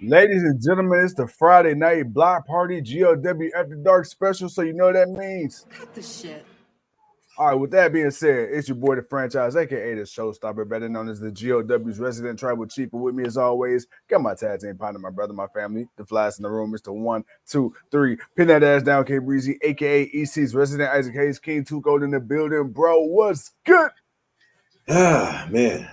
Ladies and gentlemen, it's the Friday night block party GOW After Dark special, so you know what that means. Cut the shit. All right, with that being said, it's your boy, the franchise, aka the showstopper, better known as the GOW's resident tribal chief. And with me, as always, got my tag team partner, my brother, my family, the flies in the room, Mr. 1, 2, 3. Pin that ass down, K Breezy, aka EC's resident Isaac Hayes, King 2 Gold in the building. Bro, what's good? Man,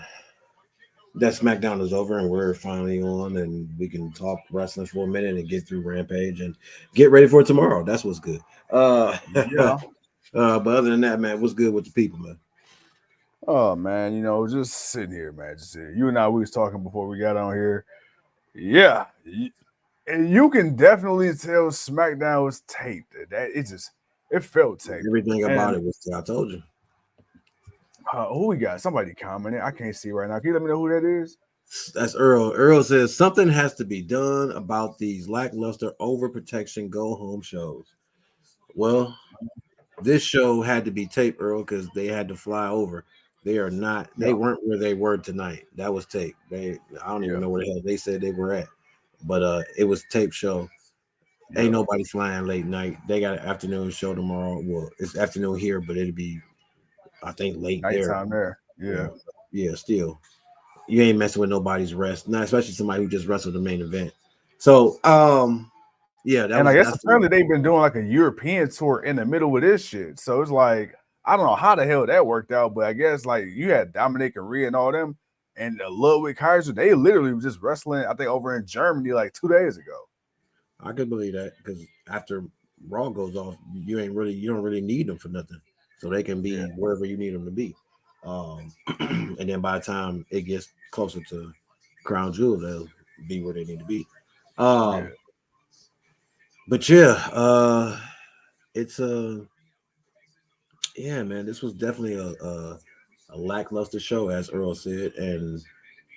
that Smackdown is over and we're finally on, and we can talk wrestling for a minute and get through Rampage and get ready for tomorrow. That's what's good. Yeah. But other than that, man, what's good with the people, man? Oh man, just sitting here, man. Just sitting. You and I, we was talking before we got on here. Yeah, and you can definitely tell SmackDown was taped. That it felt taped. Everything about And it was. I told you. who we got? Somebody commented. I can't see right now. Can you let me know who that is? That's Earl. Earl says something has to be done about these lackluster overprotection go home shows. Well, this show had to be taped, Earl, because they had to fly over. They are not. They Yeah, weren't where they were tonight. That was taped. I don't even yeah, know where the hell they said they were at, but it was tape show. Ain't yeah. nobody flying late night. They got an afternoon show tomorrow. Well, it's afternoon here, but it'll be, I think, late there. Nighttime there. Yeah, Yeah, yeah. Still, you ain't messing with nobody's rest, not especially somebody who just wrestled the main event. So, yeah, and I guess that's apparently they've been doing like a European tour in the middle of this shit. So it's like I don't know how the hell that worked out, but I guess like you had Dominic and Rhea and all them, and Ludwig Kaiser. They literally was just wrestling. I think over in Germany like 2 days ago. I could believe that because after Raw goes off, you don't really need them for nothing, so they can Yeah, be wherever you need them to be. And then by the time it gets closer to Crown Jewel, they'll be where they need to be. yeah. Um, but yeah, it's yeah, man, this was definitely a lackluster show, as Earl said, and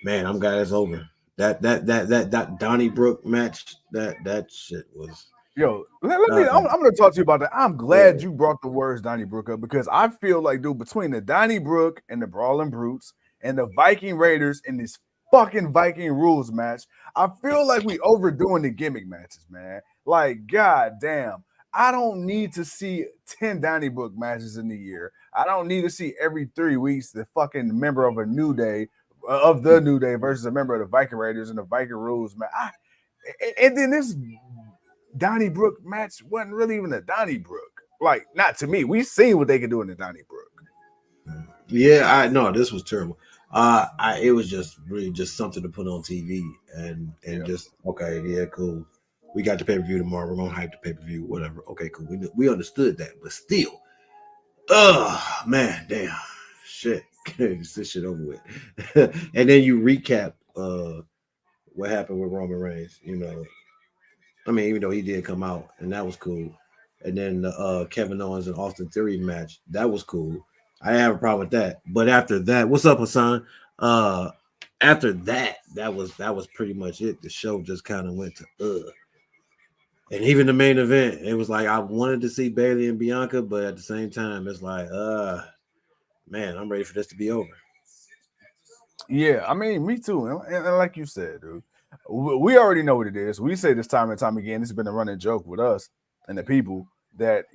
man, I'm glad it's over. That Donnybrook match, that shit was. Yo, let Uh, me. I'm going to talk to you about that. I'm yeah. glad you brought the words Donnybrook up because I feel like, dude, between the Donnybrook and the Brawling Brutes and the Viking Raiders in this fucking Viking rules match, I feel like we overdoing the gimmick matches, man. Like, god damn. I don't need to see 10 Donnybrook matches in the year. I don't need to see every 3 weeks the fucking member of a New Day, of the New Day versus a member of the Viking Raiders and the Viking rules, man. And then this Donnybrook match wasn't really even a Donnybrook. Like, not to me. We seen what they could do in the Donnybrook. Yeah, I no, this was terrible. It was just really just something to put on TV and Yeah. just okay, yeah, cool. We got the pay per view tomorrow. We're gonna hype the pay per view, whatever. Okay, cool. We understood that, but still, man, damn, shit, get this shit over with. And then you recap what happened with Roman Reigns. I mean, even though he did come out and that was cool. And then the Kevin Owens and Austin Theory match, that was cool. I didn't have a problem with that. But after that, what's up, Hassan? Uh After that, that was pretty much it. The show just kind of went to. And even the main event, it was like I wanted to see Bailey and Bianca, but at the same time, it's like, man, I'm ready for this to be over. Yeah, I mean, me too. And like you said, dude, we already know what it is. We say this time and time again. This has been a running joke with us and the people that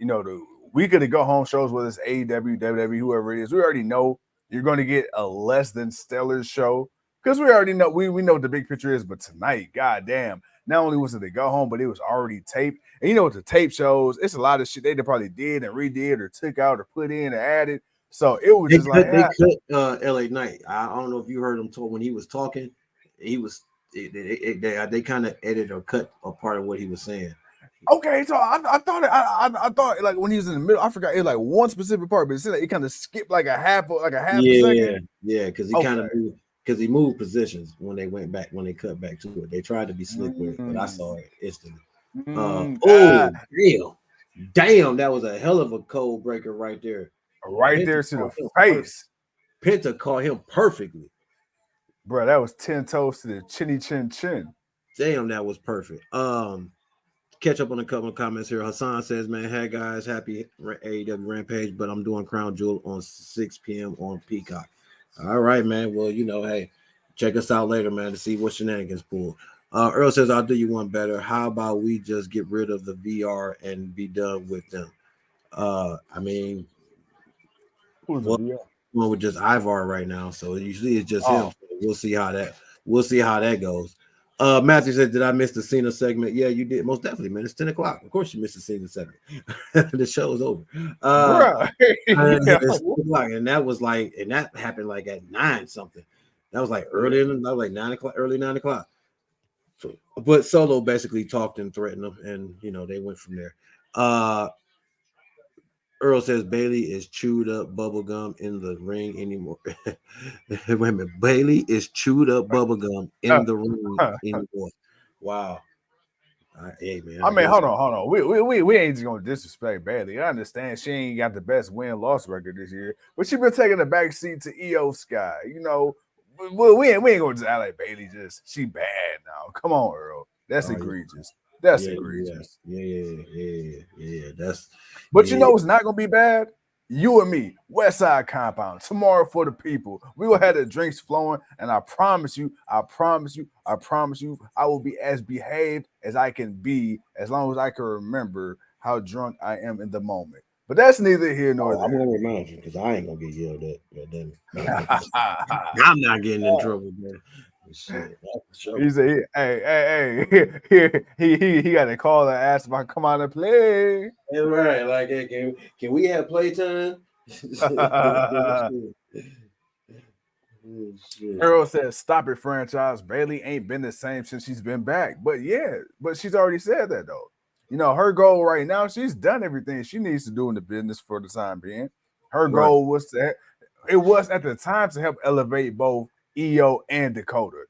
we could go home shows, whether it's AEW, WWE, whoever it is. We already know you're going to get a less than stellar show because we already know we know what the big picture is. But tonight, goddamn, not only was it a go home, but it was already taped. And you know what the tape shows? It's a lot of shit they probably did and redid or took out or put in and added. So it was just like, They cut LA Knight. I don't know if you heard him talk when he was talking. He was they kind of edited or cut a part of what he was saying. okay, so I thought like when he was in the middle, I forgot it like one specific part, but it said like it kind of skipped like a half a second. Yeah, because he kind Okay. of moved because he moved positions when they cut back to it. They tried to be slick with it, but I saw Mm, it instantly. mm, Oh damn, that was a hell of a cold breaker right there. right Penta there to the caught him perfect. face, Penta caught him perfectly. bro. That was 10 toes to the chinny chin chin. Damn, that was perfect. Catch up on a couple of comments here. Hassan says, "Man, hey guys, happy AEW Rampage, but I'm doing Crown Jewel on 6 p.m. on Peacock." All right, man. Well, hey, check us out later, man, to see what shenanigans pull. Earl says, "I'll do you one better. How about we just get rid of the VR and be done with them?" I mean, Who's the well, VR? one with just Ivar right now, so usually it's just him. Oh, So we'll see how that goes. Matthew said, "Did I miss the Cena segment?" Yeah, you did, most definitely, man. It's 10 o'clock. Of course, you missed the Cena segment. The show's over. bruh. Yeah. It's 10 o'clock, and that happened like at 9 something. That was like early that was like 9 o'clock, early 9 o'clock. So, but Solo basically talked and threatened them, and they went from there. Uh, Earl says Bailey is chewed up bubblegum in the ring anymore. Wait a minute. Bailey is chewed up bubblegum in the ring anymore. Wow. Hey man, I I mean, guess. hold on. We ain't just gonna disrespect Bailey. I understand she ain't got the best win-loss record this year, but she been taking the back seat to EO Sky. We ain't gonna just act like Bailey she bad now. Come on, Earl. That's Oh yeah, egregious. That's yeah, yeah, egregious. yeah, yeah, yeah. That's But you yeah. know it's not gonna be bad? You and me, West Side Compound, tomorrow for the people. We will have the drinks flowing, and I promise you, I will be as behaved as I can be as long as I can remember how drunk I am in the moment. But that's neither here nor Oh, I'm there. gonna remind you because I ain't gonna get yelled at. Goddamn it. I'm not getting in trouble, man. Shit, that's for He said, he got a call and asked if I come out and play. sure. Right, like, hey, can we have playtime? Shit. Earl says, "Stop it, franchise. Bailey ain't been the same since she's been back." But yeah, but she's already said that though. Her goal right now, she's done everything she needs to do in the business for the time being. Her Right. goal it was at the time to help elevate both EO and Dakota.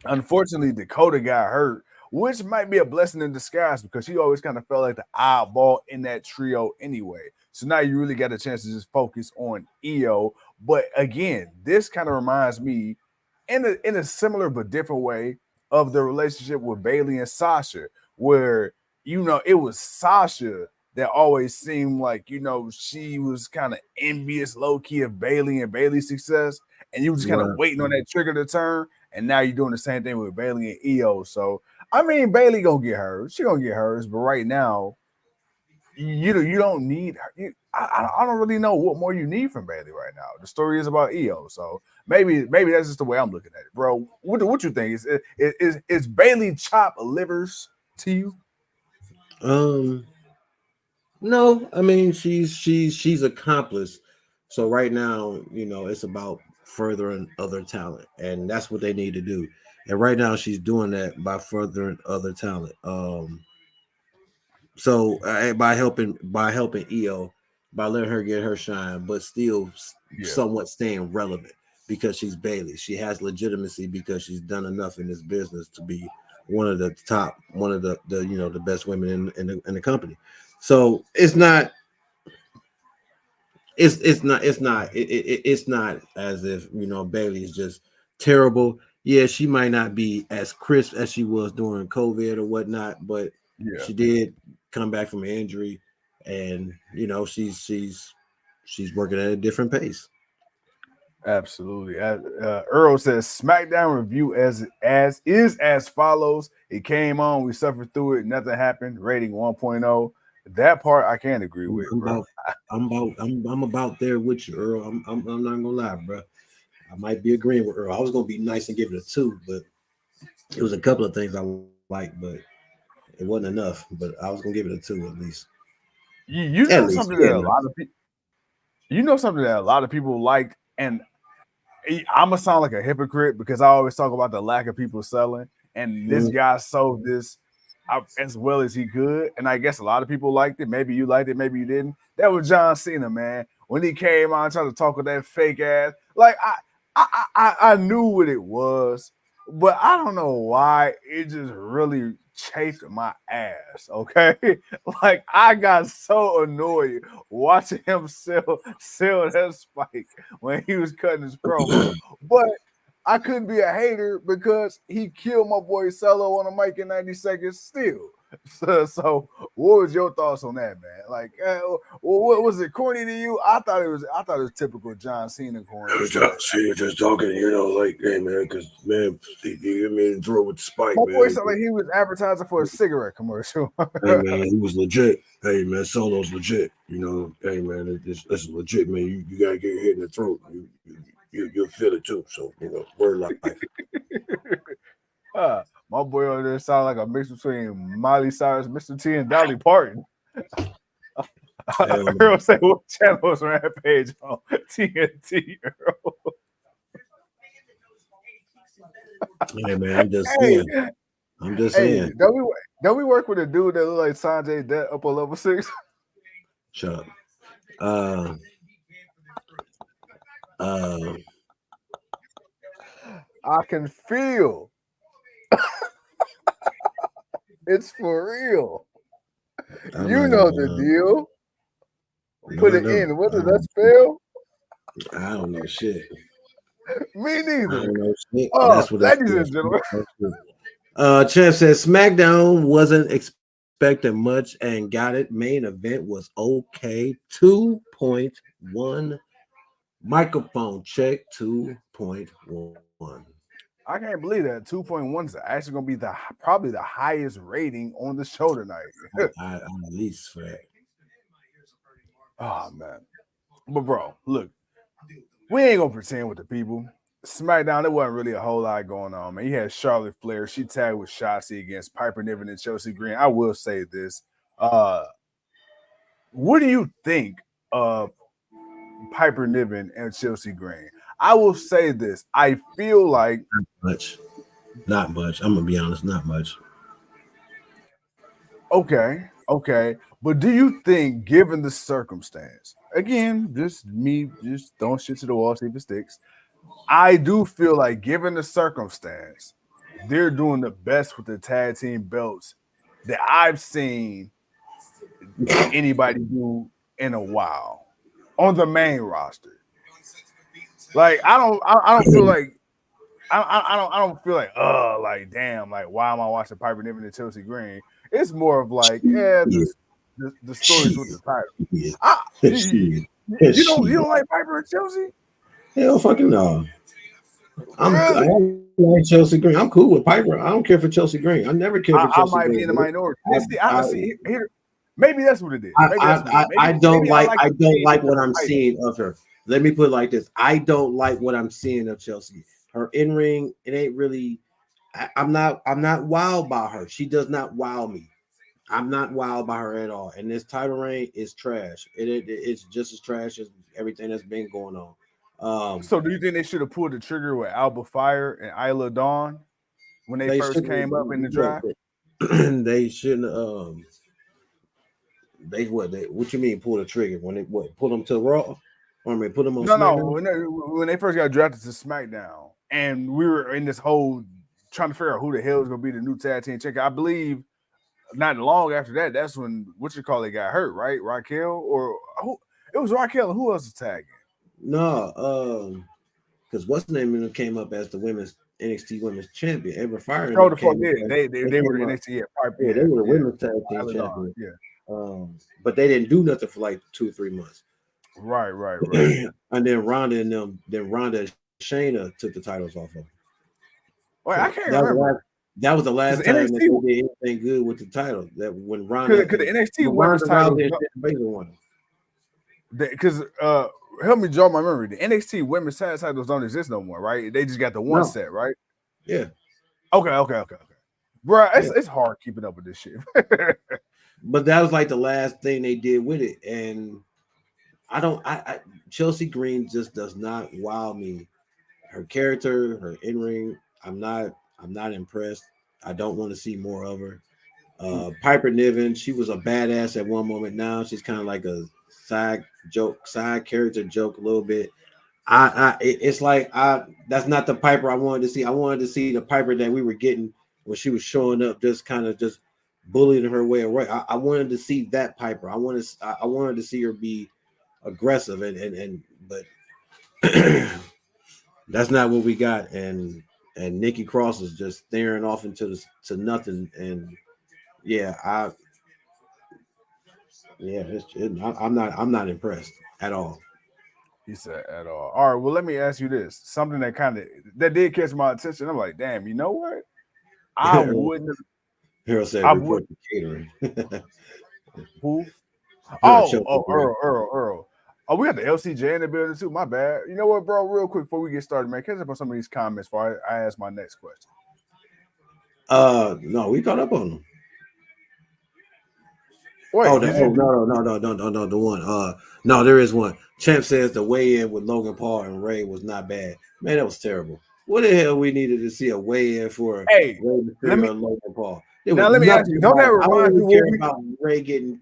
Unfortunately, Dakota got hurt, which might be a blessing in disguise because she always kind of felt like the oddball in that trio anyway. So now you really got a chance to just focus on EO. But again, this kind of reminds me in a similar but different way of the relationship with Bailey and Sasha, where it was Sasha that always seemed like she was kind of envious low key of Bailey and Bailey's success, and you were just kind of Right. waiting on that trigger to turn. And now you're doing the same thing with Bailey and EO. So I mean, Bailey gonna get hers. She gonna get hers. But right now, you don't need her. I don't really know what more you need from Bailey right now. The story is about EO. So maybe that's just the way I'm looking at it, bro. What you think? Is Bailey chop livers to you? Um. No, I mean she's accomplished. So right now, it's about furthering other talent, and that's what they need to do. And right now, she's doing that by furthering other talent. So by helping EO, by letting her get her shine, but still Yeah, somewhat staying relevant because she's Bailey. She has legitimacy because she's done enough in this business to be one of the best women in the company. So it's not as if Bailey is just terrible. Yeah, she might not be as crisp as she was during COVID or whatnot, but yeah. she did come back from an injury, and she's working at a different pace. Absolutely. Earl says SmackDown review as is as follows. It came on, we suffered through it, nothing happened. Rating 1.0. That part I can't agree I'm, with, I'm bro. about I'm about there with you, Earl. I'm not gonna lie, bro. I might be agreeing with Earl. I was gonna be nice and give it a 2, but it was a couple of things I liked, but it wasn't enough. But I was gonna give it a 2 at least. You At know least, something yeah, that a man. lot of people liked, and I'm gonna sound like a hypocrite because I always talk about the lack of people selling, and this Mhm. guy sold this as well as he could, and I guess a lot of people liked it. Maybe you liked it, maybe you didn't. That was John Cena, man. When he came on trying to talk with that fake ass, like I knew what it was, but I don't know why it just really chafed my ass. Okay, like I got so annoyed watching him sell that spike when he was cutting his promo, but I couldn't be a hater because he killed my boy Cello on the mic in 90 seconds still. So what was your thoughts on that, man? Like, what was it corny to you? I thought it was typical John Cena corny. See, just talking, like, hey man, because man, you get me in the throat with the spike, My boy man. sounded like he was advertising for a cigarette commercial. Hey man, he was legit. Hey man, Solo's legit. Hey man, it's legit, man. You gotta get hit in the throat. You'll feel it too. So word life. My boy over there sounded like a mix between Miley Cyrus, Mr. T, and Dolly Parton. Earl say, what channel is Rampage on? TNT, Earl. Hey man, I'm just saying. I'm just saying. Don't we work with a dude that look like Sanjay Dutt up on level 6? Shut up. I can feel it's for real. You know the deal. Put it in. What does that spell? I don't know shit. Me neither. I don't know shit. That's what ladies and gentlemen. Champ says Smackdown wasn't expecting much and got it. Main event was okay. 2.1. Microphone check 2.1. I can't believe that 2.1 is actually going to be probably the highest rating on the show tonight. I'm at least for that. Oh man, but bro, look, we ain't gonna pretend with the people. SmackDown, there wasn't really a whole lot going on, man. You had Charlotte Flair. She tagged with Shotzi against Piper Niven and Chelsea Green. I will say this. What do you think of Piper Niven and Chelsea Green? I will say this. I feel like not much. I'm gonna be honest, not much. Okay. But do you think, given the circumstance, again, just throwing shit to the wall, see if it sticks. I do feel like, given the circumstance, they're doing the best with the tag team belts that I've seen anybody do in a while on the main roster. Like, I don't feel like I don't feel like like damn, like why am I watching Piper Niven and Chelsea Green? It's more of like the stories with the title. You don't like Piper and Chelsea? Hell, fucking no. I like Chelsea Green. I'm cool with Piper. I don't care for Chelsea Green. I never cared for Chelsea Green. I might be in the minority. Maybe that's what it is. I don't like what I'm seeing of her. Let me put it like this. I don't like what I'm seeing of Chelsea. Her in-ring, it ain't really. I'm not wowed by her. She does not wow me. I'm not wowed by her at all. And this title reign is trash. It's just as trash as everything that's been going on. So do you think they should have pulled the trigger with Alba Fire and Isla Dawn when they first came up in the draft? They shouldn't. What you mean pull the trigger? When they pull them to Raw? Or I mean put them on SmackDown? No. When they first got drafted to SmackDown, and we were in this whole trying to figure out who the hell is going to be the new tag team champion. I believe not long after that, that's when it got hurt, right? Raquel or who? It was Raquel. And who else was tagging? No, because what's the name came up as the women's NXT Women's Champion. Ever Fire. Oh, the fuck yeah, they were the NXT. Yeah, they were the women's tag team champion. Yeah. But they didn't do nothing for like 2 or 3 months. Right. And then Ronda and Shayna took the titles off of them. Wait, I can't remember. That was the last time that they did anything good with the title. That when Ronda, because the NXT women's title, because help me jog my memory. The NXT women's tag titles don't exist no more, right? They just got the one set, right? Yeah. Okay. Bro, it's hard keeping up with this shit. But that was like the last thing they did with it, and I Chelsea Green just does not wow me. Her character, her in-ring, I'm not impressed. I don't want to see more of her. Piper Niven, she was a badass at one moment. Now she's kind of like a side character joke a little bit. It's like that's not the Piper I wanted to see. I wanted to see the Piper that we were getting when she was showing up, just kind of just bullying her way away. I wanted to see that Piper. I wanted to see her be aggressive but that's not what we got. And Nikki Cross is just staring off into nothing. And yeah, I'm not impressed at all. He said at all. All right, well, let me ask you this. Something that did catch my attention. I'm like, damn, you know what? I wouldn't have Harold said I would report to catering. who? Harold choked up Oh, here. Earl. Oh, we got the LCJ in the building too. My bad. You know what, bro? Real quick before we get started, man, catch up on some of these comments before I ask my next question. No, we caught up on them. Oh, Wait, did you? no, the one. No, there is one. Champ says the weigh-in with Logan Paul and Ray was not bad. Man, that was terrible. What the hell we needed to see a weigh-in for Hey, Ray let Mysterio me and Logan Paul? There was now let me ask nothing you. Don't that about. I don't remind you even what care we? about Ray getting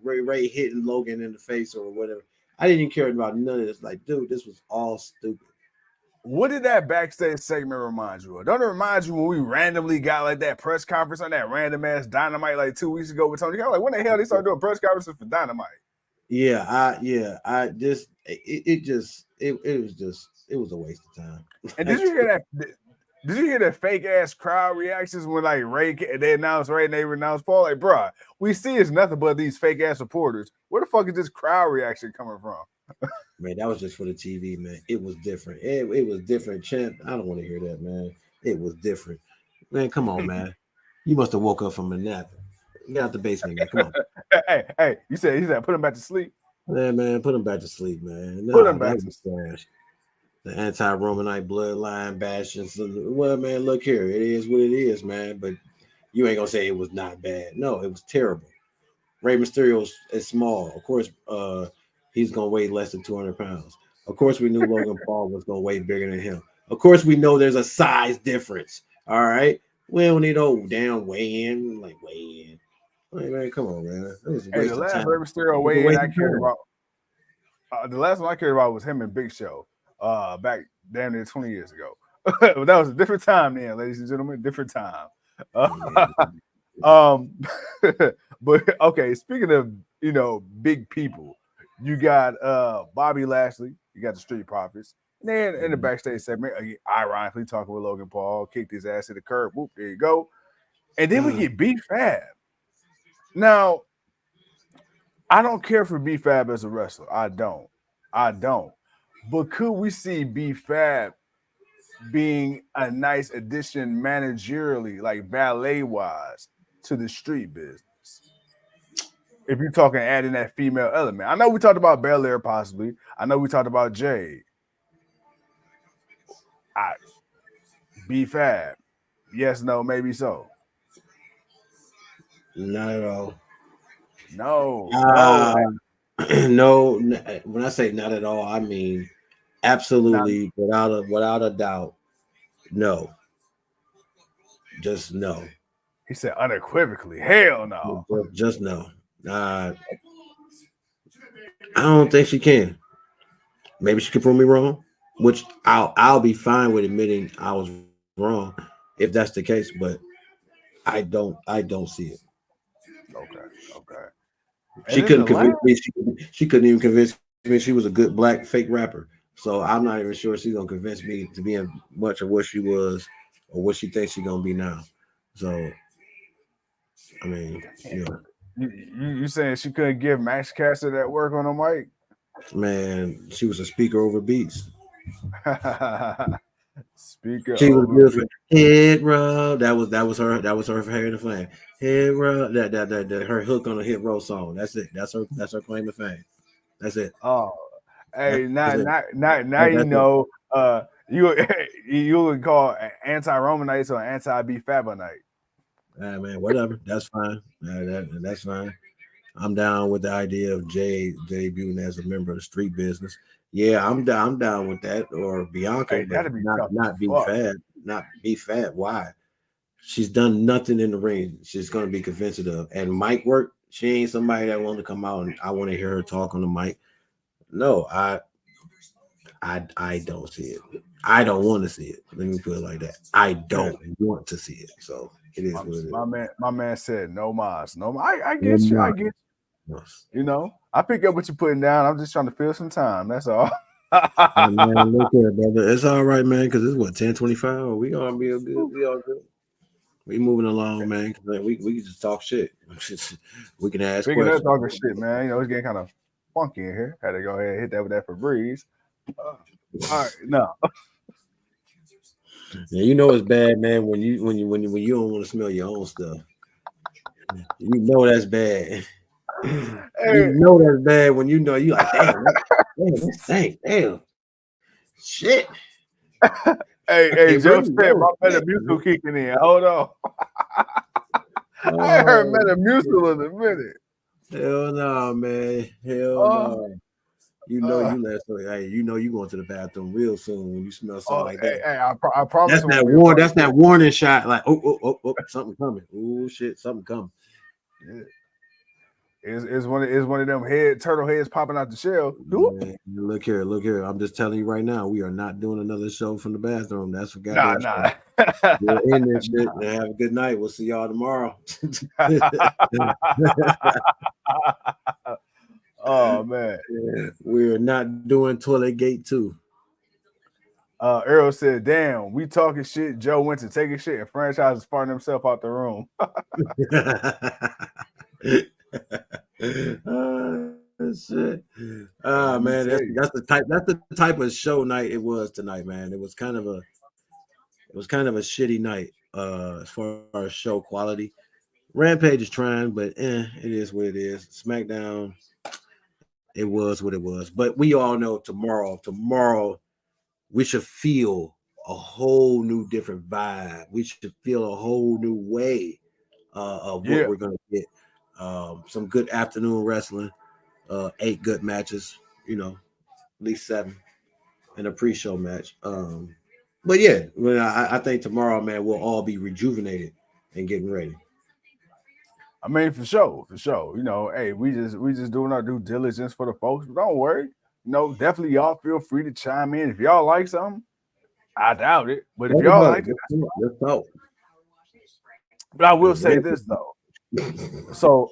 Ray hitting Logan in the face or whatever. I didn't even care about none of this. Like, dude, this was all stupid. What did that backstage segment remind you of? Don't it remind you when we randomly got like that press conference on that random ass Dynamite like 2 weeks ago with Tony Khan? Like, when the hell they started doing press conferences for Dynamite? It was a waste of time. And did you hear that? Did you hear the fake ass crowd reactions when like they announced Ray and they announced Paul? Like, bruh, we see it's nothing but these fake ass reporters. Where the fuck is this crowd reaction coming from? Man, that was just for the TV, man. It was different. It was different, champ. I don't want to hear that, man. It was different. Man, come on, man. You must have woke up from a nap. Get out the basement, man. Come on. Hey, he said, put him back to sleep. Man, put him back to sleep, man. Put Nah, him that back to was sleep. trash. The anti-Romanite bloodline bashing. Well, man, look here. It is what it is, man. But you ain't gonna say it was not bad. No, it was terrible. Rey Mysterio is small. Of course, he's gonna weigh less than 200 pounds. Of course, we knew Logan Paul was gonna weigh bigger than him. Of course, we know there's a size difference. All right, we don't need no damn weigh in, like weigh in. Like, man, come on, man. It was a Hey, the waste of last time. Rey Mysterio It was a weigh in waste I of cared time. about. The last one I cared about was him and Big Show. Back damn near 20 years ago. But that was a different time then, ladies and gentlemen. Different time. Yeah. Um, but okay. Speaking of big people, you got Bobby Lashley. You got the Street Profits. And then in the backstage segment, ironically talking with Logan Paul, kicked his ass to the curb. Whoop, there you go. And then we get B-Fab. Now, I don't care for B-Fab as a wrestler. I don't. But could we see B-Fab being a nice addition managerially, like valet wise, to the street business? If you're talking adding that female element, I know we talked about Belair possibly. I know we talked about Jade. B-Fab, yes, no, maybe so. Not at all. No. No. When I say not at all, I mean Not, absolutely without a doubt. No, just no. he said unequivocally, hell no. Just no. I don't think she can. Maybe she could prove me wrong, which I'll be fine with admitting I was wrong if that's the case. But I don't see it. Okay. And She then couldn't the last, convince me. She couldn't even convince me she was a good black fake rapper. So I'm not even sure she's gonna convince me to be in much of what she was or what she thinks she's gonna be now. So I mean, you know, you saying she couldn't give Max Caster that work on the mic? man, she was a speaker over beats. Speaker She was over good beat. for head rub. That was her hair to flame. Head rub. That her hook on a hit row song. That's it. That's her claim to fame. That's it. Oh, hey, That's it. now you That's it. know. You you would call anti-Romanites or anti-B-Fabonite. Man, whatever. That's fine. That's fine. I'm down with the idea of Jay debuting as a member of the street business. Yeah, I'm down. I'm down with that or Bianca, Hey, but that'd be not tough as not be fuck. fat. Not be fat. Why? She's done nothing in the ring. She's gonna be convinced of. And mic work. She ain't somebody that want to come out and I want to hear her talk on the mic. No, I don't see it. I don't want to see it. Let me put it like that. I don't want to see it. So it is what it is. My man said no mas, no. I No get you. I more. get you. I pick up what you're putting down. I'm just trying to fill some time. That's all. Hey, man, look here, brother. It's all right, man, because it's what 10:25. We gonna be good. We all good. We moving along, man. 'Cause, we can just talk shit. We can ask Speaking of questions. talking shit, man, it's getting kind of funky in here. Had to go ahead and hit that with that Febreze. All right, no. Yeah, you know it's bad, man. When you don't want to smell your own stuff, you know that's bad. You Hey, know that's bad when you know you like, damn, this thing, damn, shit. hey, Hey, Joe breathe. said Oh my shit. Metamucil kicking in. Hold on. I ain't heard Oh shit. Metamucil in a minute. Hell no, man. Hell Uh, no. You know uh, you last. Hey, you know you going to the bathroom real soon when you smell something like that. hey, I promise That's it that won't be a warn. part of That's the that warning shot. Like, something coming. Oh shit, something coming. show. It's one of them turtle heads popping out the shell. Doop. Man, look here, look here. I'm just telling you right now, we are not doing another show from the bathroom. That's for Nah, goddamn sure. nah. We'll end this shit and have a good night. We'll see y'all tomorrow. Oh man. We're not doing Toilet Gate 2. Earl said, "Damn, we talking shit. Joe went to take a shit and franchise is farting himself out the room." Oh, shit. Hey, Ah let me man, tell you. that's the type of show night it was tonight, man. It was kind of a shitty night as far as show quality. Rampage is trying, but it is what it is. SmackDown, it was what it was. But we all know tomorrow we should feel a whole new different vibe. We should feel a whole new way of what Yeah. we're gonna get. Some good afternoon wrestling, 8 good matches, at least 7, and a pre-show match. But yeah, I think tomorrow, man, we'll all be rejuvenated and getting ready. I mean, for sure, for sure. Hey, we just doing our due diligence for the folks. But don't worry. Definitely y'all feel free to chime in if y'all like something. I doubt it, but if Talk y'all about it. like it, Let's talk. but I will Because say this though. So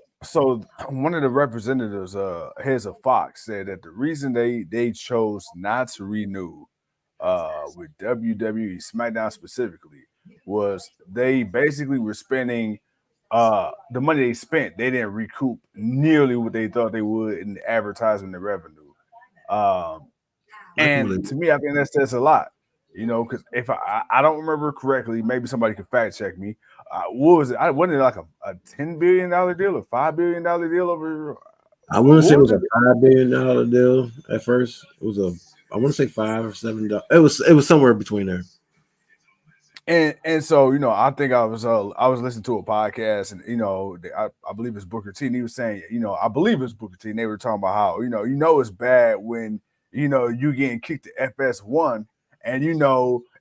one of the representatives, heads of Fox, said that the reason they chose not to renew with WWE SmackDown specifically was they basically were spending the money they spent, they didn't recoup nearly what they thought they would in the advertisement and revenue. Um, I can and believe to me, I think that says a lot. Because if I don't remember correctly, maybe somebody can fact check me. What was it? Wasn't it like a $10 billion deal, a $5 billion deal over? I want to say it What was was a it? $5 billion deal at first. It was I want to say $5 or $7. It was somewhere between there. And so I think I was listening to a podcast, and I believe it's Booker T, and he was saying, I believe it's Booker T, and they were talking about how it's bad when you getting kicked to FS1, and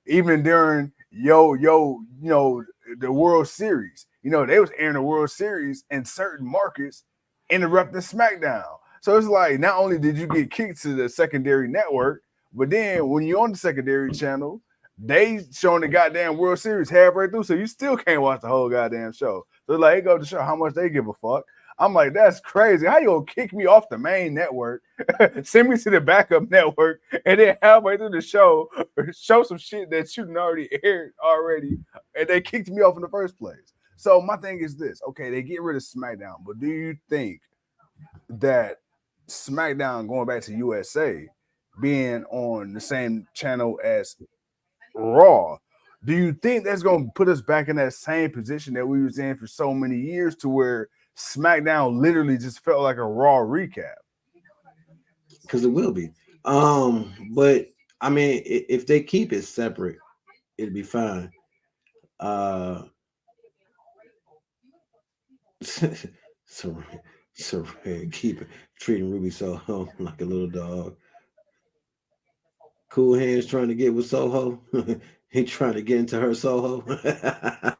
even during the World Series, they was airing the World Series in certain markets, interrupting SmackDown. So it's like not only did you get kicked to the secondary network, but then when you're on the secondary channel, they showing the goddamn World Series halfway through, so you still can't watch the whole goddamn show. So like, it goes to show how much they give a fuck. I'm like, that's crazy. How you gonna kick me off the main network, send me to the backup network, and then halfway through the show, show some shit that you already aired already, and they kicked me off in the first place. So my thing is this: okay, they get rid of SmackDown, but do you think that SmackDown going back to USA being on the same channel as Raw, do you think that's going to put us back in that same position that we was in for so many years, to where SmackDown literally just felt like a Raw recap? Because it will be. But I mean, if they keep it separate, it'll be fine. Uh, so keep treating Ruby Soho like a little dog. Cool Hands trying to get with Soho. He trying to get into her Soho. Trying to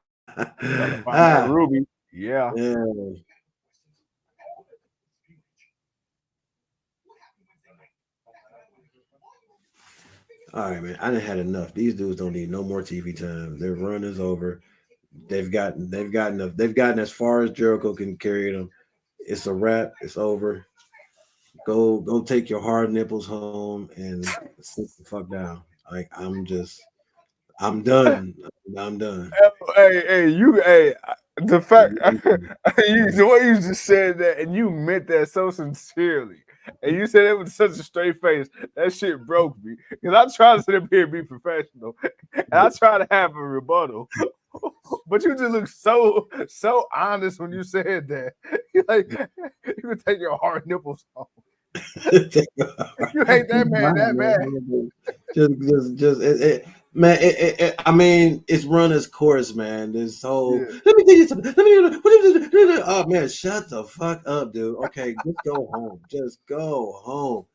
find that ah, Ruby. Yeah. yeah. All right, man. I done had enough. These dudes don't need no more TV time. Their run is over. They've gotten as far as Jericho can carry them. It's a wrap. It's over. Go take your hard nipples home and sit the fuck down. Like I'm done. I'm done. The fact the way you just said that, and you meant that so sincerely, and you said it with such a straight face, that shit broke me. Because I try to sit up here and be professional, and I try to have a rebuttal, but you just look so honest when you said that. You like you can take your hard nipples off. You hate that man that bad. Man. I mean, it's run its course, man. This whole Yeah. let me tell you something. Oh man, shut the fuck up, dude. Okay, just go home. Just go home.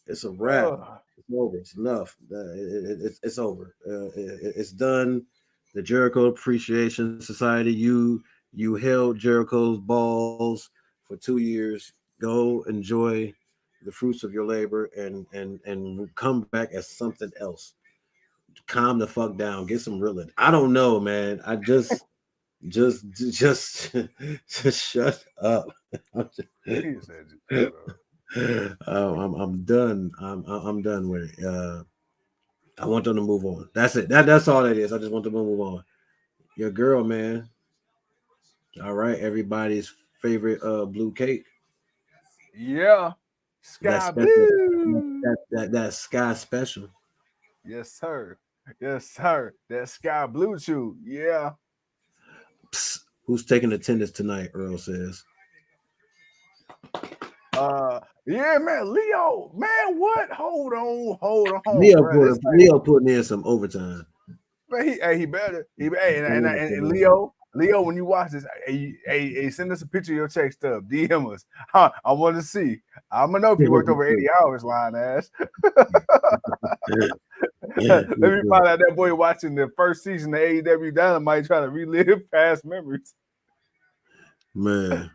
It's a wrap. Oh, It's over. It's enough. It's over. It's done. The Jericho Appreciation Society. You held Jericho's balls for 2 years. Go enjoy the fruits of your labor and come back as something else. Calm the fuck down. Get some real. I don't know, man. I just just shut up. he said, just shut up. I'm done. I'm done with it. I want them to move on. That's it. That's all it is. I just want them to move on. Your girl, man. All right, everybody's favorite blue cake. Yeah. That Sky special. blue. That sky special. Yes, sir. Yes, sir. That sky blue chew. Yeah. Psst. Who's taking attendance tonight? Earl says. Yeah, man. Leo, man, what? Hold on, bro. This thing, Leo putting in some overtime. man, he better. And Leo, when you watch this, send us a picture of your check stub. DM us. Huh, I want to see. I'm gonna know if you worked over 80 hours, lying ass. Let me find out that boy watching the first season of AEW Dynamite trying to relive past memories. Man.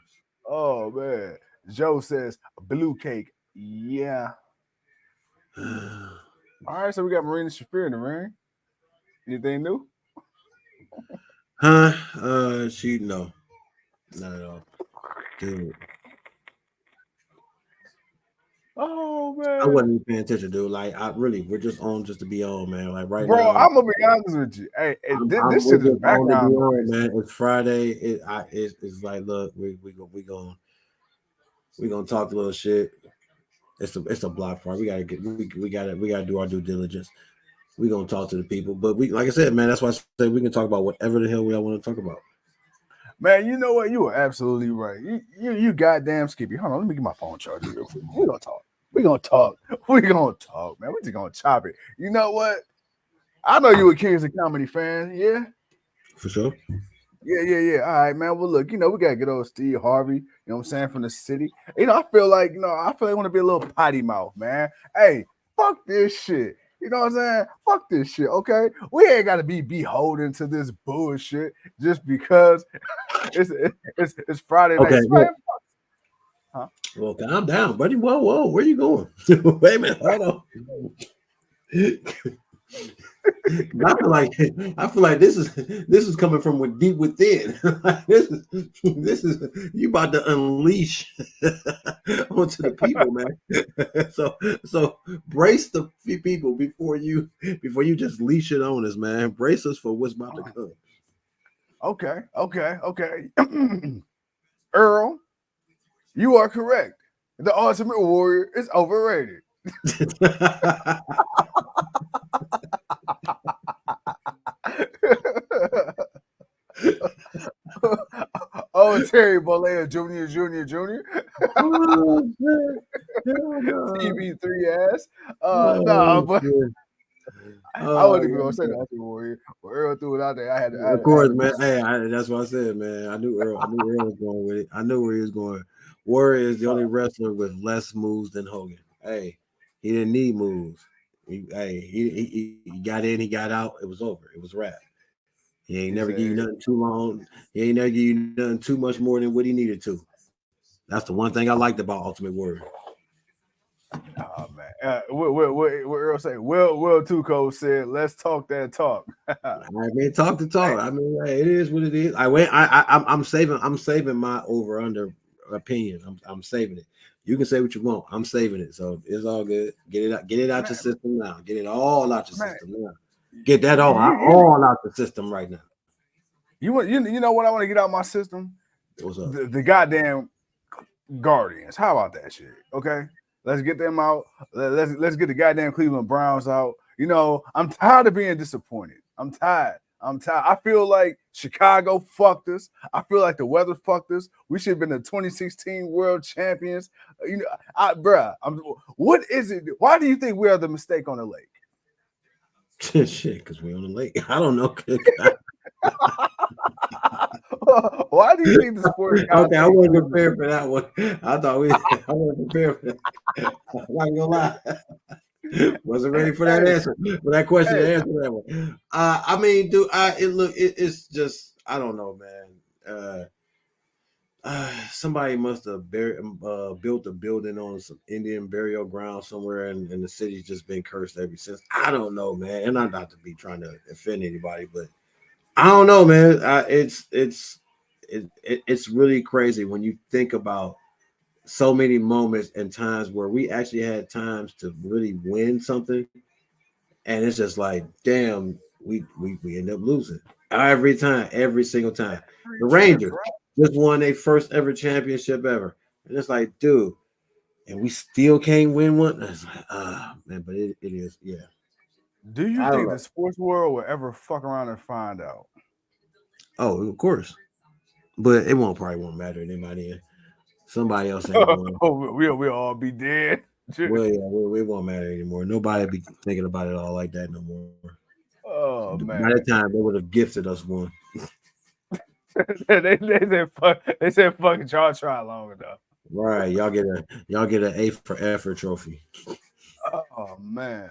Oh man. Joe says blue cake. Yeah. All right, so we got Marina Shafir in the ring. Anything new? Huh? She no, not at all, dude. Oh I man. wasn't even paying attention, dude. Like, I really, we're just on just to be on, man. Like right Bro, now, I'm gonna be honest with you. Hey, this we're shit is just on to be background on, noise. man. It's Friday. It's like, look, we gonna talk a little shit. It's a block party. We gotta do our due diligence. We gonna talk to the people, but we, like I said, man. That's why I said we can talk about whatever the hell we all want to talk about. Man, you know what? You are absolutely right. You goddamn Skippy. Hold on, let me get my phone charger real quick. We're gonna talk. We're gonna talk. We're gonna talk, man. We're just gonna chop it. You know what? I know you a Kings of Comedy fan, yeah? For sure. Yeah. All right, man. Well, look, we gotta get old Steve Harvey, what I'm saying, from the city. I feel like I want to be a little potty mouth, man. Hey, fuck this shit. You know what I'm saying? Fuck this shit, okay? We ain't gotta be beholden to this bullshit just because it's Friday night. Okay. Man, huh? Well, calm down, buddy. Whoa. Where you going? Wait a minute. Hold on. I feel like this is coming from deep within. This is you about to unleash onto the people, man. So brace the people before you just leash it on us, man. Brace us for what's about to come. Okay. Earl, you are correct. The Ultimate Warrior is overrated. Oh, Terry Bollea Jr. Oh, shit. Hell no. TV3 ass. Nah, Oh, but shit. I wasn't Oh, even gonna say the yeah. Ultimate Warrior. When Earl threw it out there, Of I had course, to man. just Hey, that's what I said, man. I knew Earl was going with it. I knew where he was going. Warrior is the only wrestler with less moves than Hogan. Hey, he didn't need moves. He got in, he got out. It was over. It was wrap. He ain't never he give you said, nothing too long. He ain't never give you nothing too much more than what he needed to. That's the one thing I liked about Ultimate Warrior. "Oh man, what Earl say? Well, Tuco said, let's talk that talk." I mean, talk to talk. I mean, hey, it is what it is. I'm saving my over under opinion. I'm saving it. You can say what you want. I'm saving it. So it's all good. Get it out your man, system now. Get it all out your man, system now. Get that all out the system right now. You know what I want to get out of my system? What's up? The goddamn Guardians. How about that shit? Okay, let's get them out. Let's get the goddamn Cleveland Browns out. You know, I'm tired of being disappointed. I'm tired. I feel like Chicago fucked us. I feel like the weather fucked us. We should have been the 2016 world champions. You know, what is it? Why do you think we are the mistake on the lake? Shit, because we're on the lake. I don't know. Why do you think the sport? Okay, I wasn't prepared for that one. I wasn't prepared for that. I'm not gonna lie. Wasn't ready for that answer, for that question to answer that one. I mean, dude, it's just, I don't know, man. Somebody must have built a building on some Indian burial ground somewhere, and the city's just been cursed ever since. I don't know, man. And I'm not to be trying to offend anybody, but I don't know, man. It's really crazy when you think about so many moments and times where we actually had times to really win something, and it's just like, damn, we end up losing every time, every single time. The Rangers just won their first ever championship ever, and it's like, dude, and we still can't win one. It's like, man, but it is, yeah. Do you think the sports world will ever fuck around and find out? Oh, of course, but it probably won't matter to anybody. Somebody else ain't going. We'll all be dead. Well, yeah, it won't matter anymore. Nobody be thinking about it all like that no more. Oh man! By that time, they would have gifted us one. they said fucking y'all try long enough. Right, y'all get an A for effort trophy. Oh man!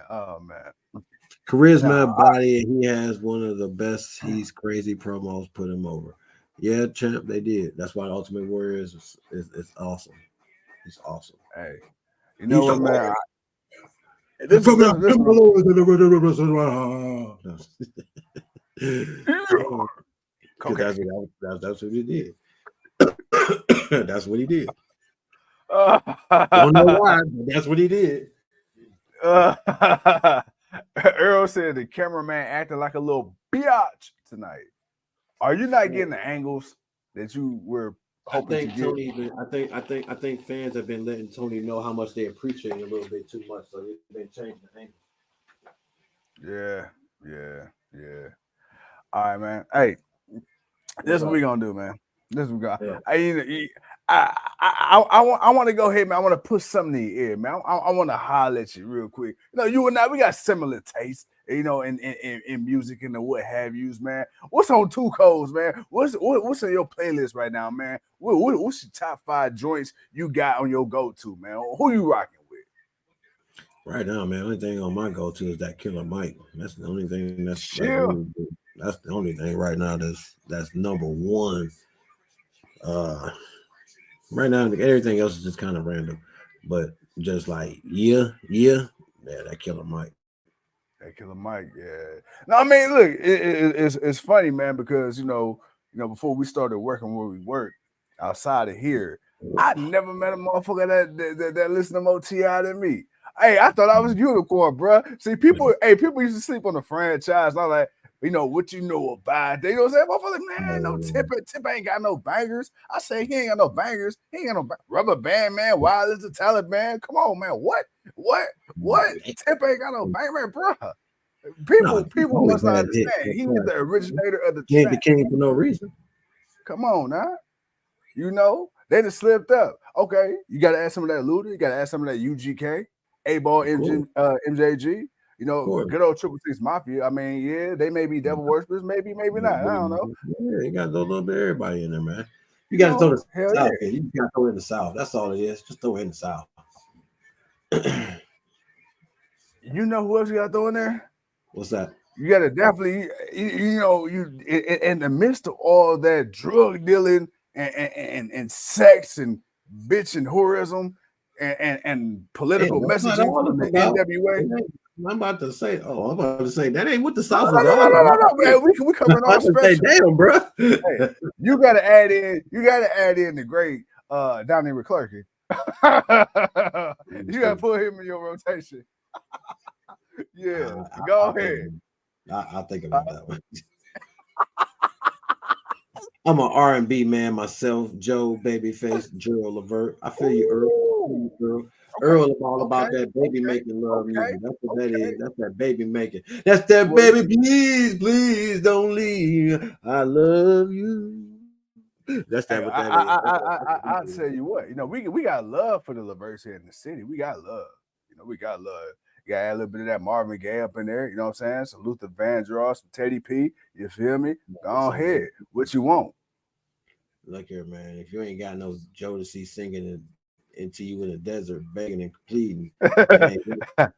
Charisma, body. He has one of the best. He's crazy promos. Put him over. Yeah, champ. They did. That's why Ultimate Warrior is awesome. He's awesome. Hey, you know what, man? That's what he did. That's what he did. Don't know why, but that's what he did. Earl said the cameraman acted like a little biatch tonight. Are you not getting the angles that you were hoping to get? I think fans have been letting Tony know how much they appreciate it a little bit too much, so they've changed the angle. Yeah. All right, man. Hey, this is what we gonna do, man. This is what we gonna. I want to go ahead, man. I want to put something in the air, man. I want to holler at you real quick. You know, you and I, we got similar tastes, you know, in music and the what have yous, man. What's on Two Codes, man? What's in your playlist right now, man? What's your top 5 joints you got on your go-to, man? Who you rocking with? Right now, man, only thing on my go-to is that Killer Mike. That's the only thing that's the only thing right now that's number one. Right now, everything else is just kind of random, but just like that Killer Mike. That Killer Mike, yeah. No, I mean, look, it's funny, man, because you know, before we started working where we work outside of here, I never met a motherfucker that listened to more T.I. than me. Hey, I thought I was unicorn, bro. See, people used to sleep on the franchise. I'm like, you know, what you know about? They don't say, motherfucker, man, no Tip ain't got no bangers. I say he ain't got no bangers. He ain't got no Rubber Band, man. Wild as the Taliban. Come on, man. What? Tip ain't got no banger, bro. People must not understand. He was the originator of the track. He ain't the king for no reason. Come on, now. You know, they just slipped up. Okay, you got to add some of that Luda. You got to add some of that UGK, A-Ball, MJG. You know, good old 666 Mafia. I mean, yeah, they may be devil worshippers, maybe not. I don't know. Yeah, you got to throw a little bit of everybody in there, man. You got to throw the South in. You got to throw it in the South. That's all it is. Just throw it in the South. You know who else you got to throw in there? What's that? You got to definitely, you know, you in the midst of all that drug dealing and sex and bitch and whorism and political messaging from the NWA. I'm about to say that ain't what the South is all about. No, man. We coming on special. Damn, bro. Hey, you gotta add in the great Donnie McClurky. You gotta put him in your rotation. Yeah, go ahead. I think about that one. I'm an R&B man myself, Joe, Babyface, Gerald Levert. I feel you, Earl. I feel you, Ooh, Earl. okay, Earl is all okay, about that baby okay, making love okay, music. That's what that okay. is. That's that baby making. That's that Well, baby. Please, please don't leave. I love you. That's that. What hey, that is. I'll tell you what. We got love for the Leverts here in the city. We got love. We got love. You got to add a little bit of that Marvin Gaye up in there. You know what I'm saying? Some Luther Vandross, some Teddy P. You feel me? Go So ahead. What you want? look here, man. If you ain't got no Jodeci singing into you in the desert, begging and pleading, that ain't it.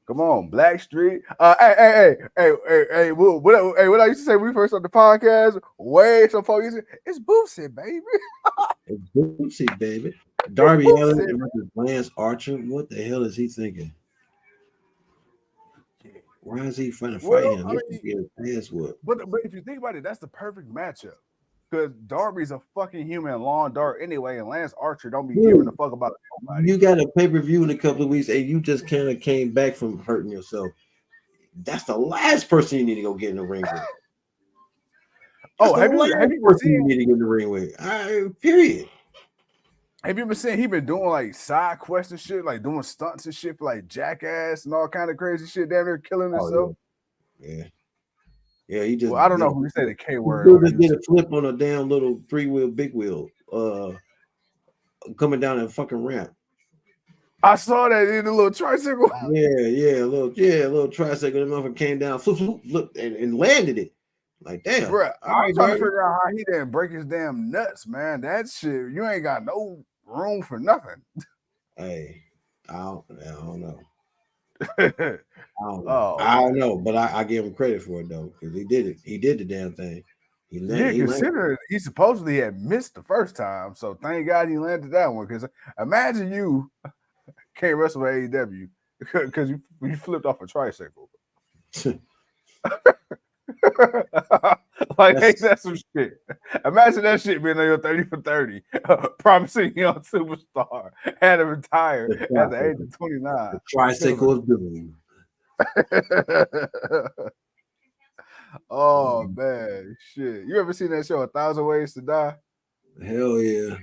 Come on, Blackstreet. Hey, what I used to say when we first on the podcast? Way some folks used to, it's Boosie, baby. It's Boosie, baby. It's Darby Allin Boosie. versus Lance Archer. What the hell is he thinking? Why is he trying to fight Well, him? I This mean, could be his ass whoop. but if you think about it, that's the perfect matchup. Because Darby's a fucking human lawn dart anyway, and Lance Archer don't be giving a Dude, fuck about nobody. you got a pay-per-view in a couple of weeks and you just kind of came back from hurting yourself. That's the last person you need to go get in the ring with. That's Oh, the have last you have you been person you seeing? need to get in the ring with. Period. Have you been seeing he been doing like side quests and shit, like doing stunts and shit for like Jackass and all kind of crazy shit down there killing himself? Oh yeah. Yeah. Yeah, he Well, just I don't did know a who you say the K this word dude on just did YouTube. a flip on a damn little three-wheel, big wheel, coming down a fucking ramp. I saw that in the little tricycle. A little tricycle. The motherfucker came down, flip, and landed it. Like, damn. Bruh, All I'm right, trying to Darby. figure out how he didn't break his damn nuts, man. That shit, you ain't got no room for nothing. Hey, I don't know. Oh I don't man. know, but I give him credit for it though, because he did it. He did the damn thing. Yeah, He landed. considering he supposedly had missed the first time. So thank God he landed that one. Because imagine you can't wrestle with AEW because you flipped off a tricycle. Like, ain't That's that some shit? Imagine that shit being on your 30 for 30, promising you on Superstar, had to retire the at the age tricycle. of 29 The because of tricycle of doom. oh man, shit. You ever seen that show, A Thousand Ways to Die? Hell yeah.